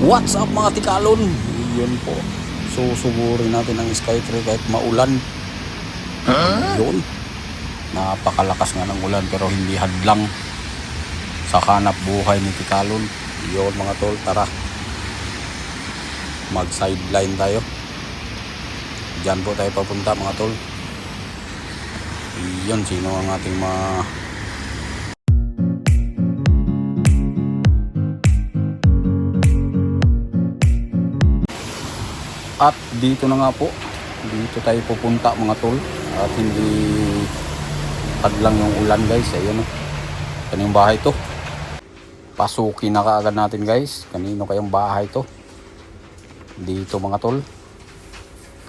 What's up mga tikalon? Yun po. Susugurin natin ang Skytree kahit maulan. Yun. Napakalakas nga ng ulan pero hindi hadlang sa hanap buhay ni tikalon. Yun mga tol, tara. Mag sideline tayo. Diyan po tayo papunta mga tol. Yun, sino ang ating mga at dito na nga po, dito tayo pupunta mga tol, at hindi hadlang yung ulan guys. Ayan o, kanino bahay to, pasukin na kaagad natin guys. Kanino kayong bahay to dito mga tol?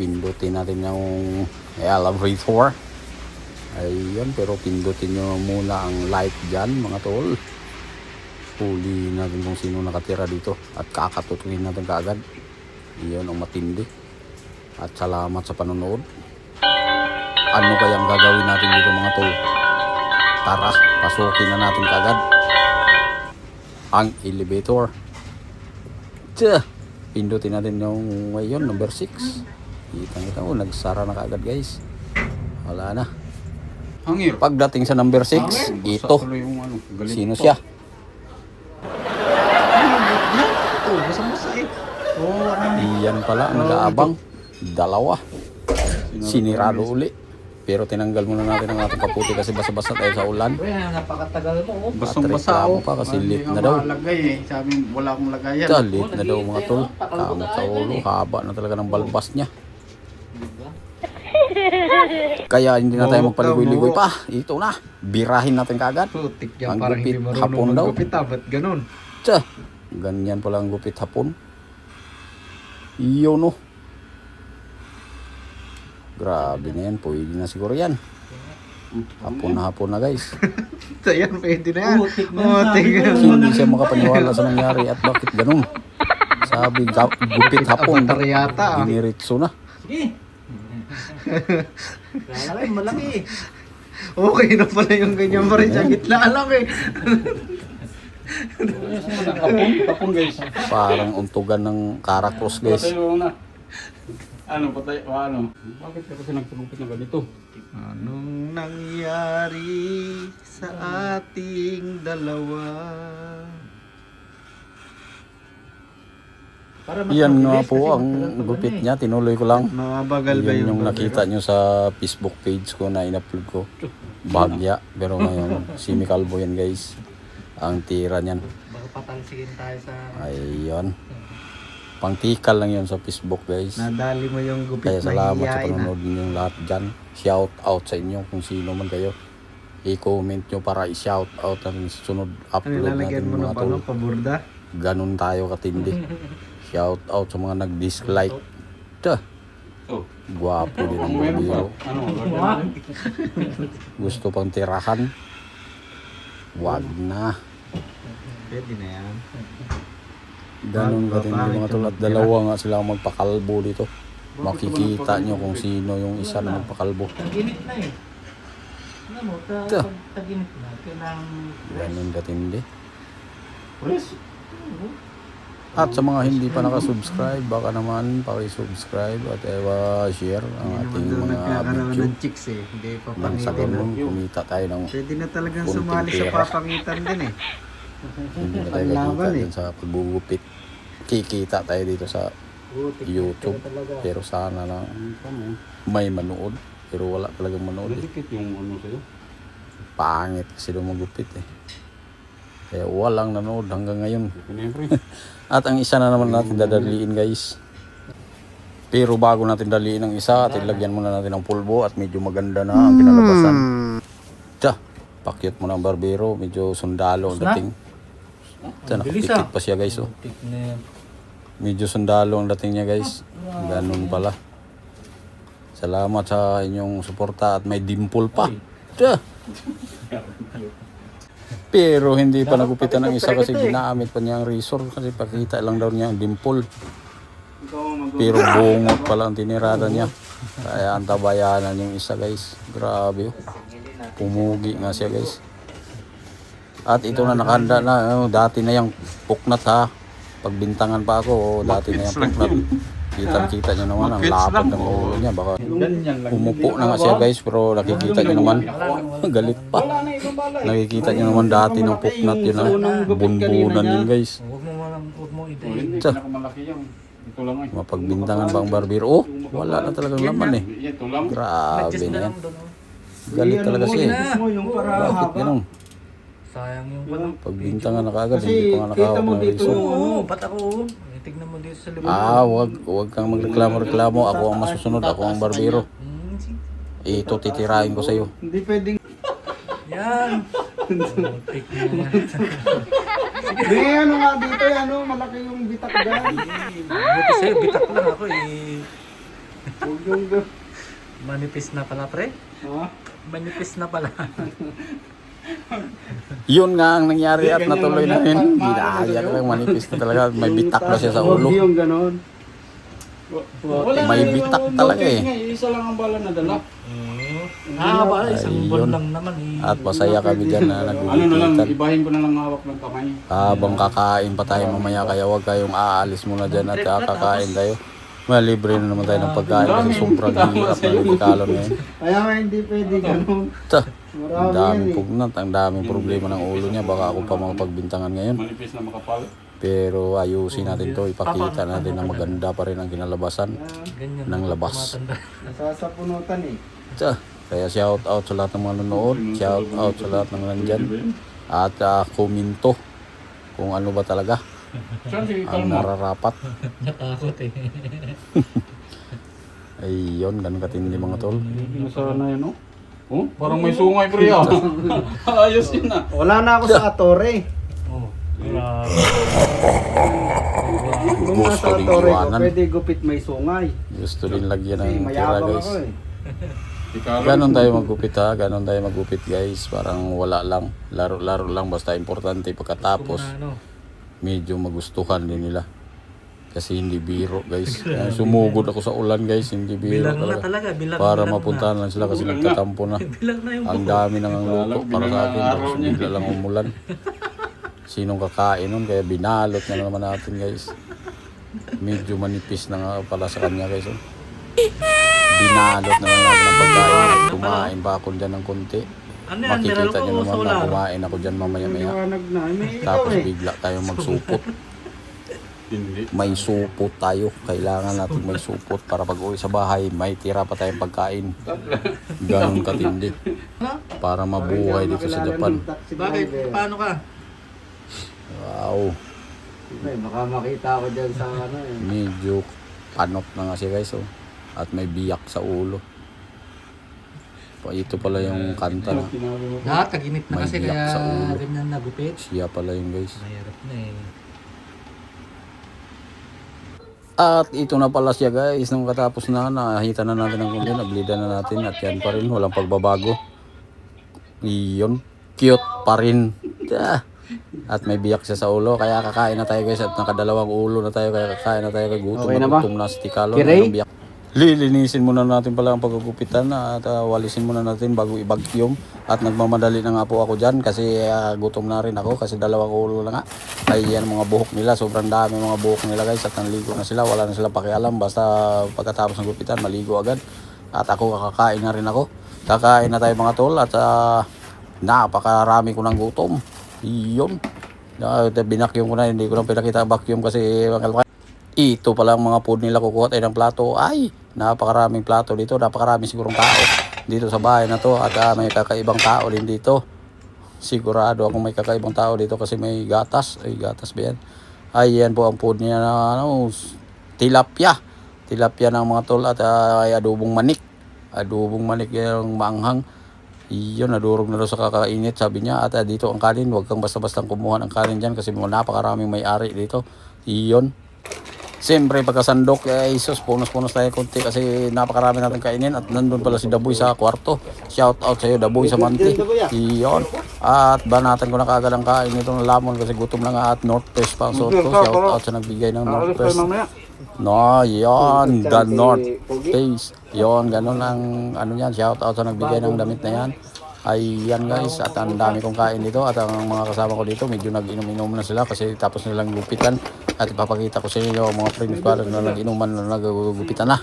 Pindutin natin yung elevator. Ayan, pero pindutin nyo muna ang light dyan mga tol. Huli natin kung sino nakatira dito at kakatutunin natin kaagad. Iyon ang matindi. At salamat sa panonood. Ano kayang gagawin natin dito mga tol? Tara, pasukin na natin kaagad ang elevator. Pindutin natin yung ngayon, number 6. Kita mo, nagsara na kaagad guys. Wala na. Pagdating sa number 6, ito. Sino siya? Iyan pala ang nag-aabang. Dalawa. Sinirado uli. Pero tinanggal muna natin ang ating kaputi kasi basa-basa tayo sa ulan. Napakatagal mo. Basang-basa ako pa kasi late na daw. Sabi wala akong lagayan. Late na daw mga tol. Kamot sa ulo. Haba na talaga ng balbas niya. Kaya hindi na tayo magpaligoy-ligoy pa. Ito na. Birahin natin kaagad. Putik yan, Ang parang gupit hindi marunong hapon daw. maggupit, ba't ganun? Ganyan pala ang gupit hapon. Iyo no. Grabe na yan. Pwede na siguro yan. Hapon na guys. So yan, pwede na yan. Putik na Hindi siya makapaniwala sa nangyari at bakit ganun. Sabi gupit hapon. Avatar yata. Diniritso na. Sige. Malaki, malaki. Okay na pala yung ganyan pa rin sa gitna lang eh. Hapon guys. Parang untugan ng karakros guys. Patay mo na. Ano patay? Ano? Bakit ka kasi nagpagupit na ganito? Anong nangyari sa ating dalawa? Yan nga po ang gupit niya. Tinuloy ko lang. Mabagal ba Yan yung yung nakita nyo sa Facebook page ko na in-upload ko. Bagya. Pero ngayon, Simi Calvo yan guys. Ang tira niyan. Baka patalsigin tayo sa... Ayun. Pangtikal lang yun sa Facebook guys. Nadali mo yung gupit Kaya na salamat sa hiyain panonood ninyong lahat dyan. Shout out sa inyo kung sino man kayo. I-comment nyo para i-shout out natin sa sunod upload Nilalagyan natin mo mga ng tol. paburda? Ganun tayo katindi. Shout out sa mga nag-dislike. Oh. Gwapo din ang biro. Ano? Gusto pang tirahan. Wag na. Pwede na yan. Ganun katindi mga tol. At dalawa nga sila ang magpakalbo dito. Makikita nyo kung sino yung isa na magpakalbo. Tag-init na eh. Ano mo, tag-init na. Kailangan... Ganun katindi. Pres. At sa mga hindi pa nakasubscribe, baka naman pakisubscribe at share ang ating mga Nagkakaroon video. ng chicks eh. Hindi pa Nang sa pangitin. ganun, kumita tayo ng Pwede na talagang Kunting sumali sa pera. papangitan din eh. hindi na tayo Panlaban gagawin eh. sa pagbubupit. Kikita tayo dito sa Putik na YouTube. talaga. Pero sana lang may manood. Pero wala talagang manood eh. Dikit yung ano sa'yo. Pangit kasi daw magupit eh. Kaya walang nanood hanggang ngayon. Pinempre. At ang isa na naman natin dadaliin guys. Pero bago natin daliin ang isa, at ilagyan muna natin ng pulbo at medyo maganda na ang kinalabasan. Pakyat mo ng barbero, medyo sundalo ang dating. Nakatikit pa siya guys. Oh. Putik na yan. Medyo sundalo ang dating niya guys. Ganun pala. Salamat sa inyong suporta at may dimple pa. Pero hindi pa nagupitan ng isa kasi ginamit pa niya ang razor kasi pakita lang daw niya ang dimple. Pero bungot pala ang tinirada niya. Kaya antabayanan yung isa guys. Grabe oh. Pumugi nga siya guys. At ito na nakahanda na. Dati na yung puknat ha. pagbintangan pa ako, dati na yung puknat. Kita nyo naman ang lapad ng ulo niya. Baka Ganyan lang. umupo na nga siya guys, pero nakikita nyo naman. Galit pa. Nakikita nyo naman dati ng puknat yun ang bunbunan yun guys. Huwag mo Oh, itayin. hindi na malaki yan. Ito lang ay. Mapagbintangan ba ang barbero? Oh, wala na talagang laman eh. Ito lang. Grabe Adjust na na yan. lang doon. Galit talaga siya eh. mo yung para Bakit haba. ganun? Sayang yung ano. Pagbintangan na kagad, Kasi hindi pa nga kita nakahawak mo ng dito reso. Oo, ba't ako? Tignan mo dito sa libro. Wag kang magreklamo. Ako ang masusunod, ako ang barbero. Sige. Ito titirahin ko sa'yo. Hindi pwedeng. Yan. Take na yan. Hindi, ano nga dito, ano, malaki yung bitak dyan. Buti sa'yo, bitak lang ako eh. Huwag yung... Manipis na pala pre. Ha? Manipis na pala. Yun nga ang nangyari at natuloy na rin. Ginaya lang, manipis na talaga. May bitak na siya sa ulo. Huwag yung ganon. May bitak talaga eh. Isa lang ang bala na dala. Ba? Isang Ayun. buwan lang naman eh. At masaya kami dyan na Ano na lang, nagbibitan. ibahin ko na lang hawak ng kamay. Habang kakain pa tayo mamaya, kaya huwag kayong aalis muna dyan at kakain tayo. Malibre na naman tayo ng pagkain kasi sobrang hirap na likalon ngayon. Kaya nga hindi pwede ganon. Ta, ang Marami daming yan eh. pugnat, ang daming problema ng ulo niya. Baka ako pa mapagbintangan ngayon. Manipis na makapal. Pero ayusin natin to, ipakita natin na maganda pa rin ang kinalabasan Ganyan. ng labas. Tumatanda. Nasasapunutan eh. Ta, kaya shout out sa lahat ng mga nanonood, shout out sa lahat ng nandyan. At komento kung ano ba talaga Saan si ang Kalma? nararapat. Natakot eh. Ayun, ganun katindi mga tol. Nasa na yan, oh? Oh, parang may sungay pre ah. Ayos yun ah. Wala na ako sa Atore. Oh. Kung Gusto nasa rin Atore ko, iwanan. pwede gupit may sungay. Gusto din lagyan Kasi ng tira mayabang guys. ako eh. Ikaw Ganon tayo magupit ha, ganon tayo magupit guys. Parang wala lang, laro-laro lang, basta importante pagkatapos Ano? medyo magustuhan din nila. Kasi hindi biro guys. Sumugod ako sa ulan guys, hindi biro Bilang na talaga. talaga. Bilang, Para bilang mapuntahan lang sila kasi nagtatampo na. na. Bilang na yung Ang dami nang ang luto para sa akin. Tapos bigla lang umulan. Sinong kakain nun? Kaya binalot na naman natin guys. Medyo manipis na nga pala sa kanya guys. Oh. Binalot na lang natin ang pagkain. Kumain pa ako dyan ng konti. Ano yan? Meron Makikita ko nyo naman na solar. kumain ako dyan mamaya-maya. Liwanag na. May ikaw Tapos eh. bigla tayong magsupot. Hindi. May supot tayo. Kailangan natin may supot para pag uwi sa bahay, may tira pa tayong pagkain. Ganon katindi. Ano? Para mabuhay dito sa Japan. Bakit? Paano ka? Wow. Ay, baka makita ako dyan sa ano eh. Medyo panot na nga siya guys. Oh. At may biyak sa ulo. Ito pala yung kanta na. Lahat kaginit na May kasi biyak kaya sa ulo. ganyan nagupit. Siya pala yung guys. Mahirap na eh. At ito na pala siya guys. Nung katapos na, nakahita na natin ang kundi. Nablida na natin. At yan pa rin. Walang pagbabago. Iyon. Cute pa rin. Ah. At may biyak siya sa ulo. Kaya kakain na tayo guys. At nakadalawang ulo na tayo. Kaya kakain na tayo. Gutom Okay na na ba? gutom na si Tikalo. Kiray? Biyak. Lilinisin muna natin pala ang paggugupitan at walisin muna natin bago i-vacuum. At nagmamadali na nga po ako dyan kasi gutom na rin ako kasi dalawang ulo na nga. Ay yan mga buhok nila, sobrang dami mga buhok nila guys at nanligo na sila, wala na sila pakialam basta pagkatapos ng gupitan maligo agad. At ako kakain na rin ako. Kakain na tayo mga tol at napakarami ko ng gutom. Iyon. Binakyum ko na, hindi ko lang pinakita vacuum kasi ito pala ang mga food nila, kukuha tayo ng plato. Ay, napakaraming plato dito, napakaraming sigurong tao dito sa bahay na to. At may kakaibang tao din dito. Sigurado akong may kakaibang tao dito kasi may gatas. Ay, gatas ba yan? Ay, yan po ang food niya na tilapia. Tilapia ng mga tol at ay adobong manik. Adobong manik yung maanghang. Iyon, nadurog na daw sa kakainit, sabi niya. At dito ang kanin, huwag kang basta-bastang kumuha ng kanin dyan kasi napakaraming may-ari dito. Iyon. Siyempre pagkasandok isos punos-punos tayo konti kasi napakarami natin kainin at nandun pala si Daboy sa kwarto. Shout out sa iyo Daboy sa Manti. Iyon. At banatan ko na kaagad ang kain itong lamon kasi gutom na nga at Northwest pa ang suot ko. Shout out sa nagbigay ng Northwest. No, yon, the North Face. Yon, ganun ang ano yan. Shout out sa nagbigay ng damit na yan. Ay yan guys, at ang dami kong kain dito at ang mga kasama ko dito medyo nag-inom-inom na sila kasi tapos nilang lupitan At ipapakita ko sa inyo mga friends ko na nag-inuman na nagagupitan na.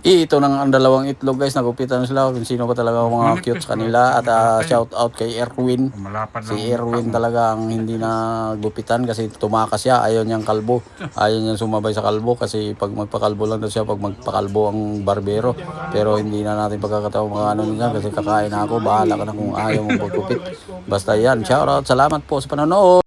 Ito nang ang dalawang itlog guys, nagupitan na sila kung sino ba talaga ang mga cute sa kanila. At shout out kay Erwin. Si Erwin talaga ang hindi na gupitan kasi tumakas siya. Ayaw niyang kalbo. Ayaw niyang sumabay sa kalbo kasi pag magpakalbo lang daw siya pag magpakalbo ang barbero. Pero hindi na natin pagkakataon mga ano niya kasi kakain na ako. Bahala ka na kung ayaw mong pagkupit. Basta yan. Shout out. Salamat po sa panonood.